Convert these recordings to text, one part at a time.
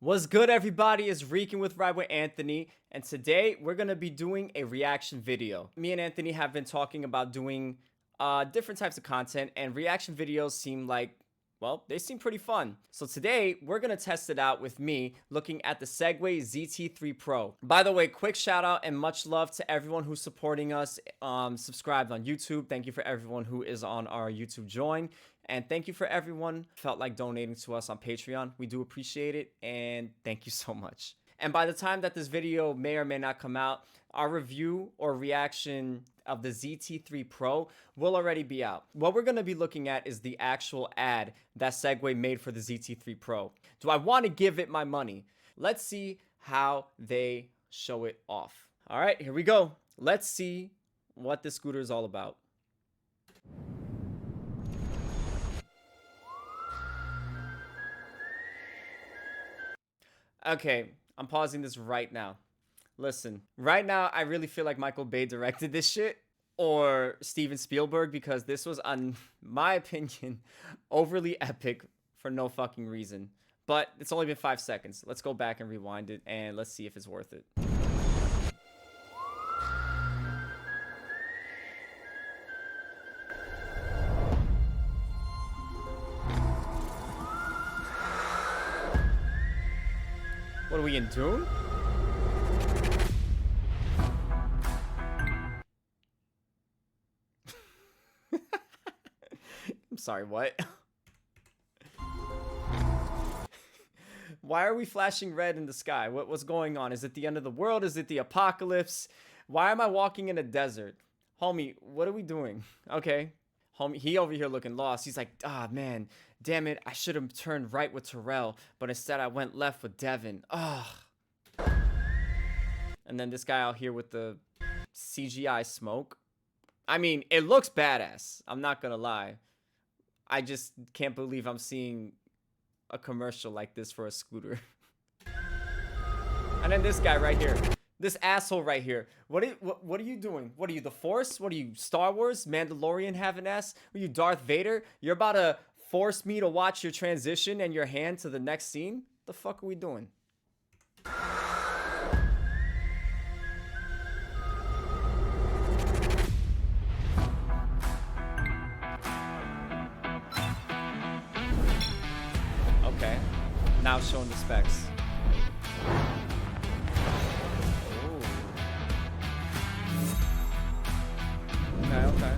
What's good, everybody? It's Reeking with Ride with Anthony, and today we're gonna be doing a reaction video. Me and Anthony have been talking about doing different types of content, and reaction videos seem like, well, they seem pretty fun. So today we're gonna test it out with me looking at the Segway ZT3 Pro. By the way, quick shout out and much love to everyone who's supporting us, subscribed on YouTube. Thank you for everyone who is on our YouTube join. And thank you for everyone felt like donating to us on Patreon. We do appreciate it, and thank you so much. And by the time that this video may or may not come out, our review or reaction of the ZT3 Pro will already be out. What we're going to be looking at is the actual ad that Segway made for the ZT3 Pro. Do I want to give it my money? Let's see how they show it off. All right, here we go. Let's see what this scooter is all about. Okay, I'm pausing this right now. Listen, right now, I really feel like Michael Bay directed this shit, or Steven Spielberg, because this was, on my opinion, overly epic for no fucking reason. But it's only been 5 seconds. Let's go back and rewind it, and let's see if it's worth it. What are we in, Dune? I'm sorry, what? Why are we flashing red in the sky? What's going on? Is it the end of the world? Is it the apocalypse? Why am I walking in a desert? Homie, what are we doing? Okay. Homie, he over here looking lost. He's like, ah, man, damn it. I should have turned right with Terrell, but instead I went left with Devin. Ugh. And then this guy out here with the CGI smoke. I mean, it looks badass. I'm not gonna lie. I just can't believe I'm seeing a commercial like this for a scooter. And then this guy right here. This asshole right here. What are you doing? What are you, the Force? What are you, Star Wars? Mandalorian having ass? Are you Darth Vader? You're about to force me to watch your transition and your hand to the next scene? The fuck are we doing? Okay. Now showing the specs. Okay.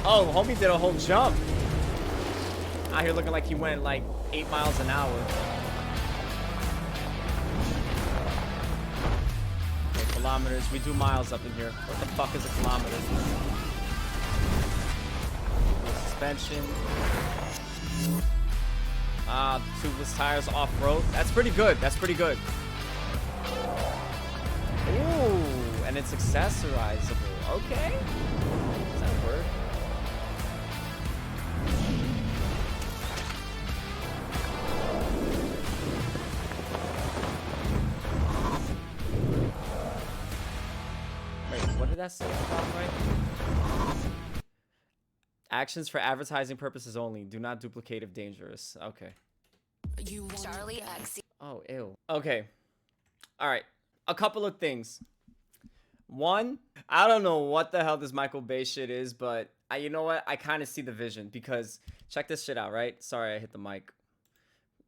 Oh, homie did a whole jump. Out here looking like he went like 8 miles an hour. Okay, kilometers. We do miles up in here. What the fuck is a kilometer? Suspension. Tubeless tires off-road. That's pretty good. That's pretty good. Ooh, and it's accessorizable. Okay. Does that work? Wait, what did that say at the bottom right? Actions for advertising purposes only. Do not duplicate if dangerous. Okay. Charlie X. Oh, ew. Okay. All right. A couple of things. One, I don't know what the hell this Michael Bay shit is, but you know what? I kind of see the vision, because check this shit out, right? Sorry, I hit the mic.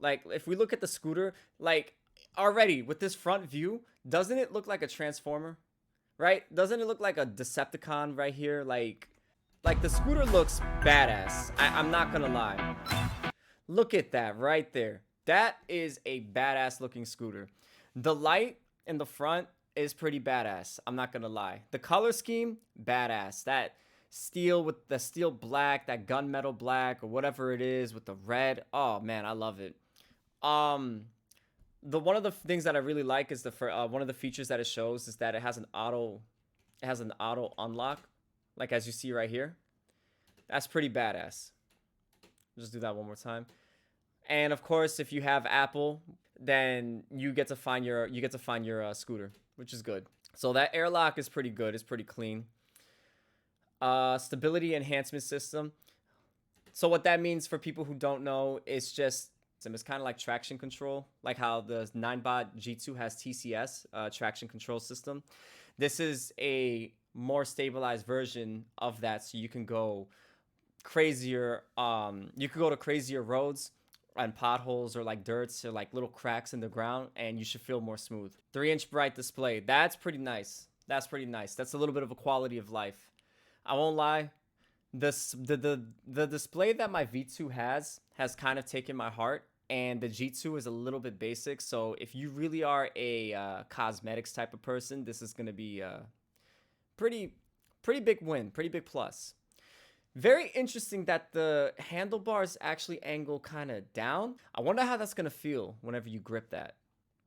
Like, if we look at the scooter, like, already with this front view, doesn't it look like a Transformer? Right? Doesn't it look like a Decepticon right here? Like the scooter looks badass. I'm not gonna lie. Look at that right there. That is a badass looking scooter. The light in the front is pretty badass. I'm not gonna lie. The color scheme, badass. That steel with the steel black, that gunmetal black or whatever it is with the red. Oh man, I love it. One of the things that I really like is one of the features that it shows is that it has an auto unlock, like as you see right here. That's pretty badass. Just do that one more time. And of course, if you have Apple, then you get to find your scooter, which is good. So that airlock is pretty good. It's pretty clean. Stability enhancement system. So what that means for people who don't know, it's kind of like traction control, like how the 9bot G2 has TCS, traction control system. This is a more stabilized version of that, so you can go crazier. You could go to crazier roads and potholes or like dirts or like little cracks in the ground, and you should feel more smooth. 3-inch bright display. That's pretty nice. That's pretty nice. That's a little bit of a quality of life. I won't lie. The display that my V2 has kind of taken my heart, and the G2 is a little bit basic. So if you really are a cosmetics type of person, this is gonna be a pretty big win, pretty big plus. Very interesting that the handlebars actually angle kind of down. I wonder how that's gonna feel whenever you grip that.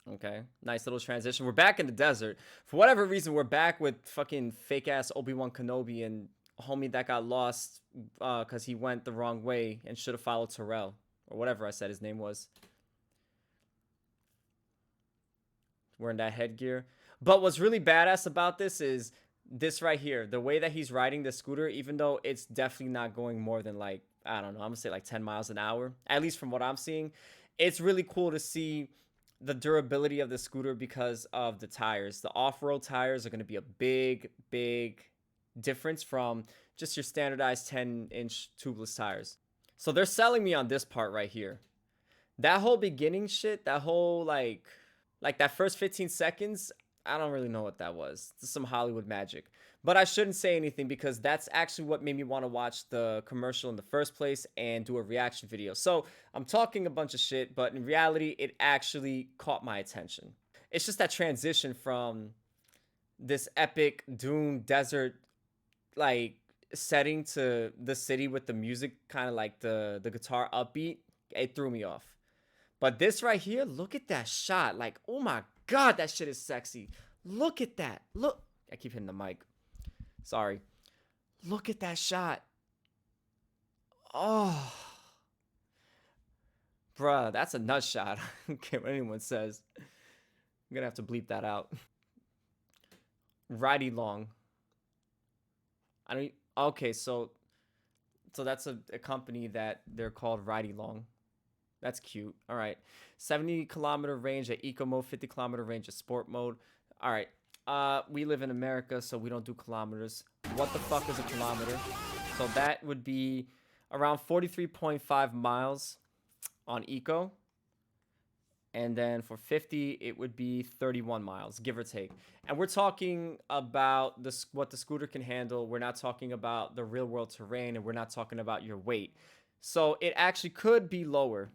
Okay, nice little transition. We're back in the desert. For whatever reason, we're back with fucking fake ass Obi-Wan Kenobi and homie that got lost because he went the wrong way and should have followed Terrell or whatever I said his name was. Wearing that headgear. But what's really badass about this is this right here. The way that he's riding the scooter, even though it's definitely not going more than like, I don't know, I'm gonna say like 10 miles an hour, at least from what I'm seeing. It's really cool to see the durability of the scooter because of the tires. The off-road tires are going to be a big difference from just your standardized 10-inch tubeless tires. So they're selling me on this part right here. That whole beginning shit, that whole like that first 15 seconds, I don't really know what that was. This is some Hollywood magic. But I shouldn't say anything because that's actually what made me want to watch the commercial in the first place and do a reaction video. So I'm talking a bunch of shit, but in reality, it actually caught my attention. It's just that transition from this epic dune desert like setting to the city with the music kind of like the guitar upbeat. It threw me off. But this right here, look at that shot. Like, oh my God, that shit is sexy. Look at that. Look. I keep hitting the mic. Sorry. Look at that shot. Oh. Bruh, that's a nut shot. I don't care what anyone says. I'm going to have to bleep that out. Righty long. Okay, so that's a company that they're called Righty Long. That's cute. All right. 70-kilometer range at eco mode, 50-kilometer range at sport mode. All right. We live in America, so we don't do kilometers. What the fuck is a kilometer? So that would be around 43.5 miles on eco. And then for 50, it would be 31 miles, give or take. And we're talking about what the scooter can handle. We're not talking about the real world terrain, and we're not talking about your weight. So it actually could be lower.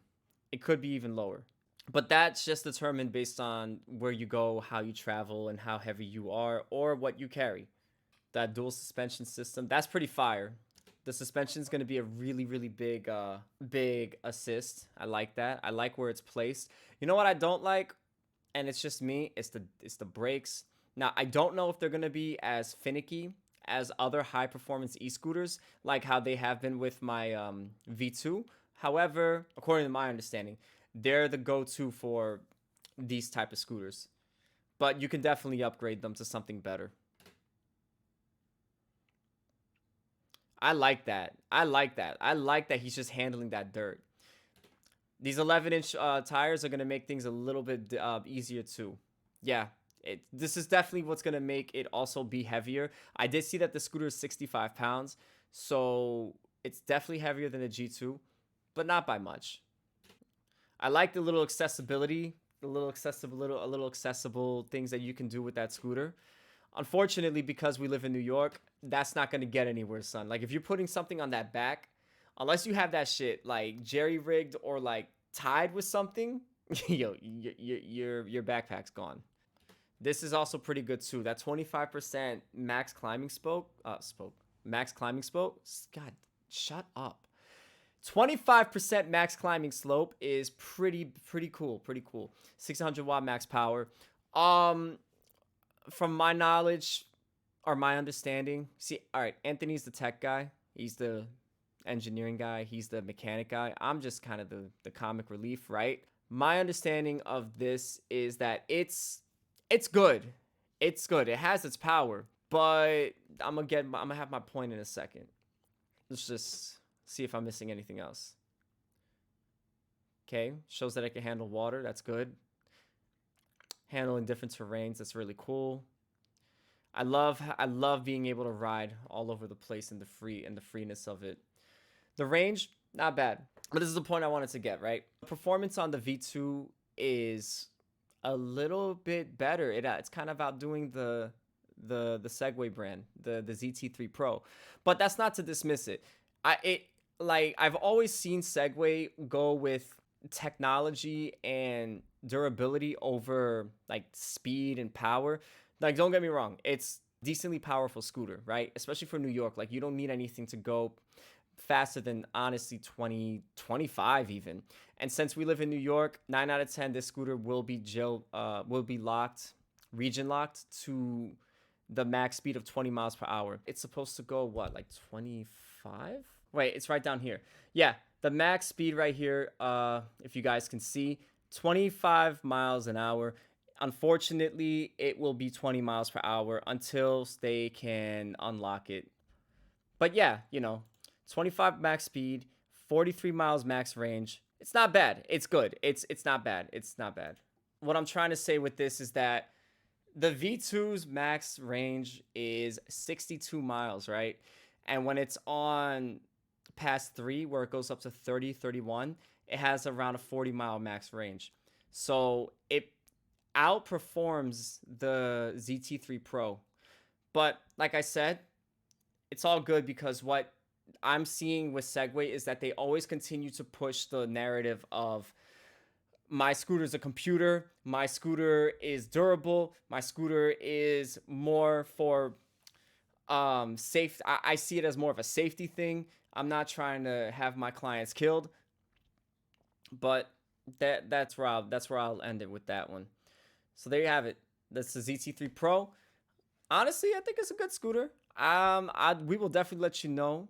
It could be even lower. But that's just determined based on where you go, how you travel, and how heavy you are, or what you carry. That dual suspension system, that's pretty fire. The suspension is going to be a really big assist. I like that. I like where it's placed. You know what I don't like, and it's just me, it's the brakes. Now, I don't know if they're going to be as finicky as other high performance e-scooters, like how they have been with my V2. However, according to my understanding, they're the go-to for these type of scooters. But you can definitely upgrade them to something better. I like that. I like that he's just handling that dirt. These 11-inch tires are going to make things a little bit easier too. Yeah, this is definitely what's going to make it also be heavier. I did see that the scooter is 65 pounds, so it's definitely heavier than a G2, but not by much. I like the little accessibility, a little accessible things that you can do with that scooter. Unfortunately, because we live in New York, that's not going to get anywhere, son. Like, if you're putting something on that back, unless you have that shit, like, jerry-rigged or, like, tied with something, yo, your backpack's gone. This is also pretty good, too. That 25% max climbing max climbing spoke? God, shut up. 25% max climbing slope is pretty cool. 600 watt max power. From my knowledge or my understanding, see, all right, Anthony's the tech guy. He's the engineering guy. He's the mechanic guy. I'm just kind of the comic relief, right? My understanding of this is that it's good. It's good. It has its power. but I'm gonna have my point in a second. Let's just see if I'm missing anything else. Okay, shows that I can handle water. That's good. Handling different terrains. That's really cool. I love being able to ride all over the place and the freeness of it. The range, not bad. But this is the point I wanted to get, right? Performance on the V2 is a little bit better. It's kind of outdoing the Segway brand, the ZT3 Pro. But that's not to dismiss it. I've always seen Segway go with technology and durability over like speed and power. Like, don't get me wrong, it's decently powerful scooter, right? Especially for New York. Like, you don't need anything to go faster than honestly 20, 25 even. And since we live in New York, 9 out of 10, this scooter will be locked, region locked to the max speed of 20 miles per hour. It's supposed to go what, like 25? Wait, it's right down here. Yeah, the max speed right here, if you guys can see, 25 miles an hour. Unfortunately, it will be 20 miles per hour until they can unlock it. But yeah, 25 max speed, 43 miles max range. It's not bad. It's good. It's not bad. It's not bad. What I'm trying to say with this is that the V2's max range is 62 miles, right? And when it's on past 3, where it goes up to 30, 31, it has around a 40-mile max range. So it outperforms the ZT3 Pro. But like I said, it's all good because what I'm seeing with Segway is that they always continue to push the narrative of my scooter's a computer, my scooter is durable, my scooter is more for safe. I see it as more of a safety thing. I'm not trying to have my clients killed, but that's where I'll end it with that one. So there you have it. That's the ZT3 Pro. Honestly, I think it's a good scooter. We will definitely let you know.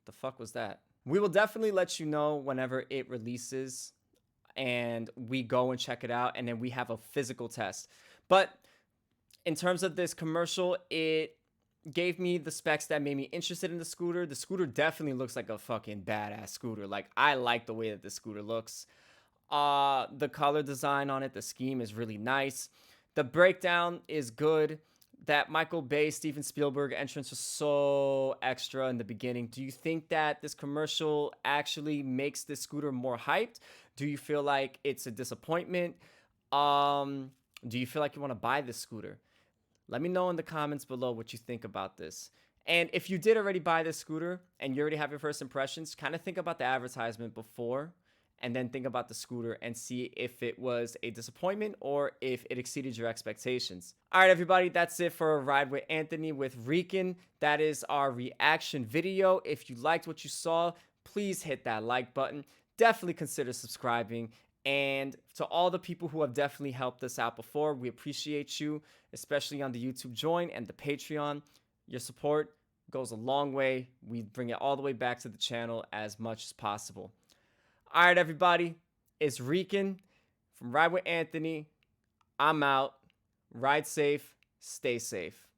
The fuck was that? We will definitely let you know whenever it releases and we go and check it out, and then we have a physical test. But in terms of this commercial, it gave me the specs that made me interested in the scooter. The scooter definitely looks like a fucking badass scooter. Like, I like the way that the scooter looks. The color design on it, the scheme is really nice. The breakdown is good. That Michael Bay, Steven Spielberg entrance was so extra in the beginning. Do you think that this commercial actually makes this scooter more hyped? Do you feel like it's a disappointment? Do you feel like you want to buy this scooter? Let me know in the comments below what you think about this. And if you did already buy this scooter and you already have your first impressions, kind of think about the advertisement before and then think about the scooter and see if it was a disappointment or if it exceeded your expectations. All right, everybody, that's it for a Ride with Anthony with Rican. That is our reaction video. If you liked what you saw, please hit that like button. Definitely consider subscribing. And to all the people who have definitely helped us out before, we appreciate you, especially on the YouTube Join and the Patreon. Your support goes a long way. We bring it all the way back to the channel as much as possible. All right, everybody, it's Rican from Ride with Anthony. I'm out. Ride safe. Stay safe.